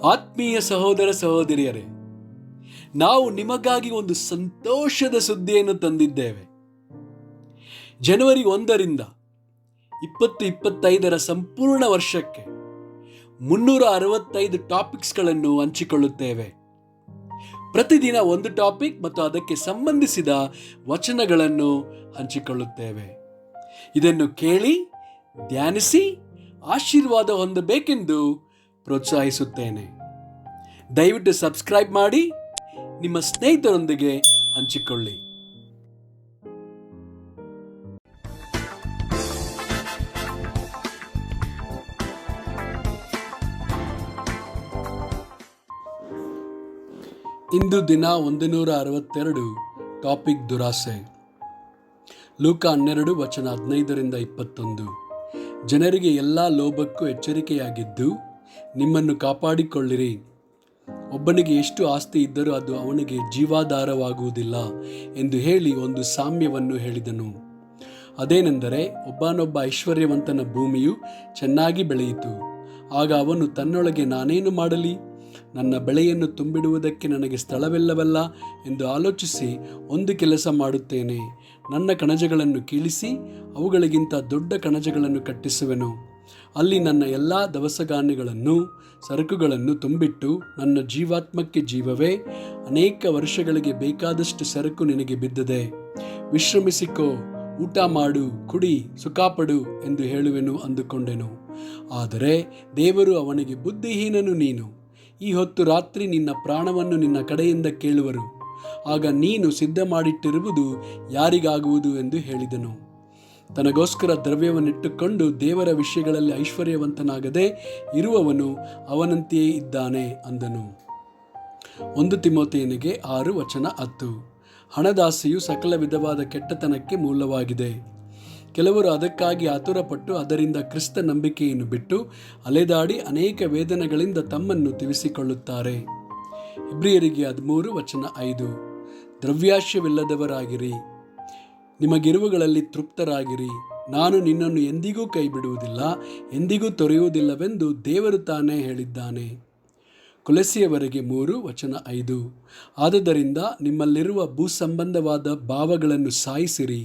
ಆತ್ಮೀಯ ಸಹೋದರ ಸಹೋದರಿಯರೇ, ನಾವು ನಿಮಗಾಗಿ ಒಂದು ಸಂತೋಷದ ಸುದ್ದಿಯನ್ನು ತಂದಿದ್ದೇವೆ. ಜನವರಿ 1ರಿಂದ 2025 ಸಂಪೂರ್ಣ ವರ್ಷಕ್ಕೆ 365 ಟಾಪಿಕ್ಸ್ಗಳನ್ನು ಹಂಚಿಕೊಳ್ಳುತ್ತೇವೆ. ಪ್ರತಿದಿನ ಒಂದು ಟಾಪಿಕ್ ಮತ್ತು ಅದಕ್ಕೆ ಸಂಬಂಧಿಸಿದ ವಚನಗಳನ್ನು ಹಂಚಿಕೊಳ್ಳುತ್ತೇವೆ. ಇದನ್ನು ಕೇಳಿ ಧ್ಯಾನಿಸಿ ಆಶೀರ್ವಾದ ಹೊಂದಬೇಕೆಂದು ಪ್ರೋತ್ಸಾಹಿಸುತ್ತೇನೆ. ದಯವಿಟ್ಟು ಸಬ್ಸ್ಕ್ರೈಬ್ ಮಾಡಿ ನಿಮ್ಮ ಸ್ನೇಹಿತರೊಂದಿಗೆ ಹಂಚಿಕೊಳ್ಳಿ. ಇಂದು ದಿನ 162 ಟಾಪಿಕ್ ದುರಾಸೆ. ಲೂಕ 12 ವಚನ 15ರಿಂದ 21. ಜನರಿಗೆ ಎಲ್ಲ ಲೋಭಕ್ಕೂ ಎಚ್ಚರಿಕೆಯಾಗಿದ್ದು ನಿಮ್ಮನ್ನು ಕಾಪಾಡಿಕೊಳ್ಳಿರಿ. ಒಬ್ಬನಿಗೆ ಎಷ್ಟು ಆಸ್ತಿ ಇದ್ದರೂ ಅದು ಅವನಿಗೆ ಜೀವಾಧಾರವಾಗುವುದಿಲ್ಲ ಎಂದು ಹೇಳಿ ಒಂದು ಸಾಮ್ಯವನ್ನು ಹೇಳಿದನು. ಅದೇನೆಂದರೆ, ಒಬ್ಬನೊಬ್ಬ ಐಶ್ವರ್ಯವಂತನ ಭೂಮಿಯು ಚೆನ್ನಾಗಿ ಬೆಳೆಯಿತು. ಆಗ ಅವನು ತನ್ನೊಳಗೆ, ನಾನೇನು ಮಾಡಲಿ, ನನ್ನ ಬೆಳೆಯನ್ನು ತುಂಬಿಡುವುದಕ್ಕೆ ನನಗೆ ಸ್ಥಳವಿಲ್ಲವಲ್ಲ ಎಂದು ಆಲೋಚಿಸಿ, ಒಂದು ಕೆಲಸ ಮಾಡುತ್ತೇನೆ, ನನ್ನ ಕಣಜಗಳನ್ನು ಕೀಳಿಸಿ ಅವುಗಳಿಗಿಂತ ದೊಡ್ಡ ಕಣಜಗಳನ್ನು ಕಟ್ಟಿಸುವೆನು. ಅಲ್ಲಿ ನನ್ನ ಎಲ್ಲ ದವಸಧಾನ್ಯಗಳನ್ನು ಸರಕುಗಳನ್ನು ತುಂಬಿಟ್ಟು, ನನ್ನ ಜೀವಾತ್ಮಕ್ಕೆ ಜೀವವೇ, ಅನೇಕ ವರ್ಷಗಳಿಗೆ ಬೇಕಾದಷ್ಟು ಸರಕು ನಿನಗೆ ಬಿದ್ದಿದೆ, ವಿಶ್ರಮಿಸಿಕೋ, ಊಟ ಮಾಡು, ಕುಡಿ, ಸುಖಪಡು ಎಂದು ಹೇಳುವೆನು ಅಂದುಕೊಂಡೆನು. ಆದರೆ ದೇವರು ಅವನಿಗೆ, ಬುದ್ಧಿಹೀನನು ನೀನು, ಈ ಹೊತ್ತು ರಾತ್ರಿ ನಿನ್ನ ಪ್ರಾಣವನ್ನು ನಿನ್ನ ಕಡೆಯಿಂದ ಕೇಳುವರು. ಆಗ ನೀನು ಸಿದ್ಧ ಮಾಡಿಟ್ಟಿರುವುದು ಯಾರಿಗಾಗುವುದು ಎಂದು ಹೇಳಿದನು. ತನಗೋಸ್ಕರ ದ್ರವ್ಯವನ್ನಿಟ್ಟುಕೊಂಡು ದೇವರ ವಿಷಯಗಳಲ್ಲಿ ಐಶ್ವರ್ಯವಂತನಾಗದೆ ಇರುವವನು ಅವನಂತೆಯೇ ಇದ್ದಾನೆ ಅಂದನು. 1 ತಿಮೋಥೆಯನಿಗೆ 6 ವಚನ 10. ಹಣದಾಸೆಯು ಸಕಲ ವಿಧವಾದ ಕೆಟ್ಟತನಕ್ಕೆ ಮೂಲವಾಗಿದೆ. ಕೆಲವರು ಅದಕ್ಕಾಗಿ ಆತುರಪಟ್ಟು ಅದರಿಂದ ಕ್ರಿಸ್ತ ನಂಬಿಕೆಯನ್ನು ಬಿಟ್ಟು ಅಲೆದಾಡಿ ಅನೇಕ ವೇದನೆಗಳಿಂದ ತಮ್ಮನ್ನು ತಿವಿಸಿಕೊಳ್ಳುತ್ತಾರೆ. ಇಬ್ರಿಯರಿಗೆ 13 ವಚನ 5. ದ್ರವ್ಯಾಶವಿಲ್ಲದವರಾಗಿರಿ, ನಿಮಗಿರುವುಗಳಲ್ಲಿ ತೃಪ್ತರಾಗಿರಿ. ನಾನು ನಿನ್ನನ್ನು ಎಂದಿಗೂ ಕೈ ಬಿಡುವುದಿಲ್ಲ, ಎಂದಿಗೂ ತೊರೆಯುವುದಿಲ್ಲವೆಂದು ದೇವರು ತಾನೇ ಹೇಳಿದ್ದಾನೆ. ಕೊಲೊಸ್ಸೆಯವರಿಗೆ 3 ವಚನ 5. ಆದುದರಿಂದ ನಿಮ್ಮಲ್ಲಿರುವ ಭೂಸಂಬಂಧವಾದ ಭಾವಗಳನ್ನು ಸಾಯಿಸಿರಿ.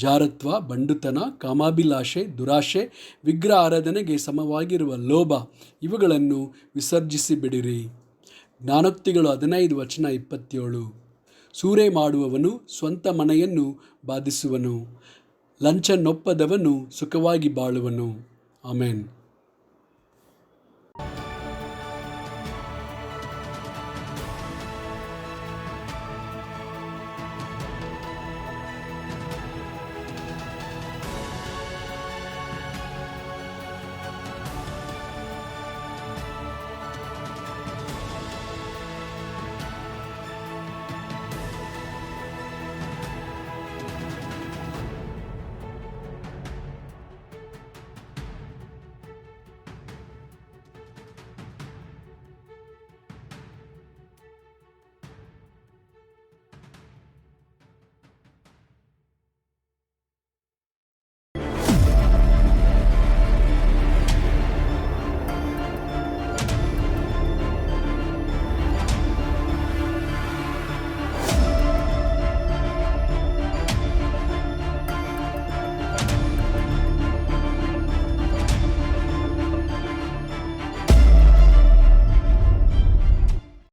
ಜಾರತ್ವ, ಬಂಡುತನ, ಕಾಮಾಭಿಲಾಷೆ, ದುರಾಶೆ, ವಿಗ್ರಹ ಆರಾಧನೆಗೆ ಸಮವಾಗಿರುವ ಲೋಭ, ಇವುಗಳನ್ನು ವಿಸರ್ಜಿಸಿ ಬಿಡಿರಿ. ಜ್ಞಾನೋಕ್ತಿಗಳು 15 ವಚನ 27. ಸೂರೆ ಮಾಡುವವನು ಸ್ವಂತ ಮನೆಯನ್ನು ಬಾಧಿಸುವನು, ಲಂಚನೊಪ್ಪದವನು ಸುಖವಾಗಿ ಬಾಳುವನು. ಆಮೆನ್.